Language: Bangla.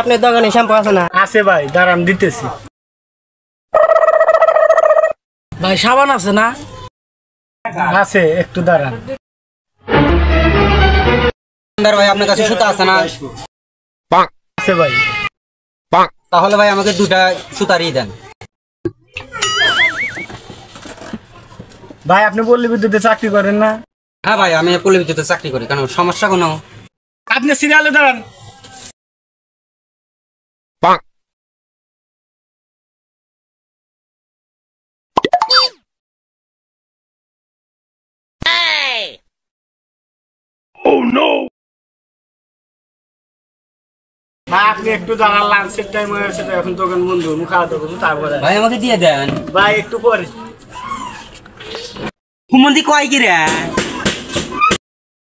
আপনার দোকানে শ্যাম্পু আছে না? আছে ভাই, দাঁড়ান দিতেছি। ভাই সাবান আছে না? আছে, একটু দাঁড়ান। ভাই আপনার কাছে সুতা আছে না? আছে ভাই। তাহলে ভাই আমাকে 2টা সুতারই দেন। ভাই আপনি পল্লী বিদ্যুতে চাকরি করেন না? হ্যাঁ ভাই, আমি পল্লী বিদ্যুতে চাকরি করি। কেন, সমস্যা কোনো? আপনি সিরিয়ালে দাঁড়ান। ভাই আপনি একটু দাঁড়ান, লাঞ্চের টাইম হয়ে গেছে, এখন দোকান বন্ধ, খাওয়া দাওয়া করবো তারপরে। ভাই আমাকে দিয়ে দেন। ভাই একটু পরে। হুমন্দি কয় কি রে?